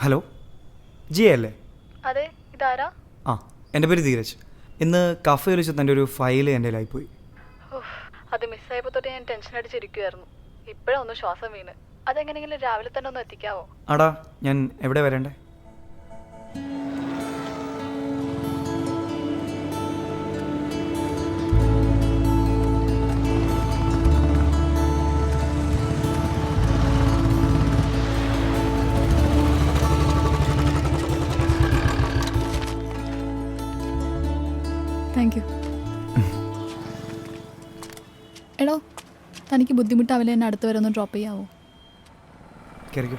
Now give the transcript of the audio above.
Hello G അല്ലേ? അതെ, ഇതാരാ? ആ, എൻ്റെ പേര് ധീരജ്. ഇന്ന് കഫേ വിളിച്ചത് എൻ്റെ ഒരു ഫയൽ എൻ്റെ കയ്യിലായിപ്പോയി. അത് മിസ്സായപ്പോൾ തൊട്ട് ഞാൻ ടെൻഷൻ അടിച്ചിരിക്കുമായിരുന്നു. ഇപ്പോഴാണ് ഒന്ന് ശ്വാസം വീണ്. അതെങ്ങനെയെങ്കിലും രാവിലെ തന്നെ ഒന്ന് എത്തിക്കാവോ? ആടാ, ഞാൻ എവിടെ വരണ്ടേ? Thank you. എടോ, തനിക്ക് ബുദ്ധിമുട്ടാവില്ല എന്നെ അടുത്ത് വരെ ഒന്ന് ഡ്രോപ്പ് ചെയ്യാവോ? കയറിക്കോ.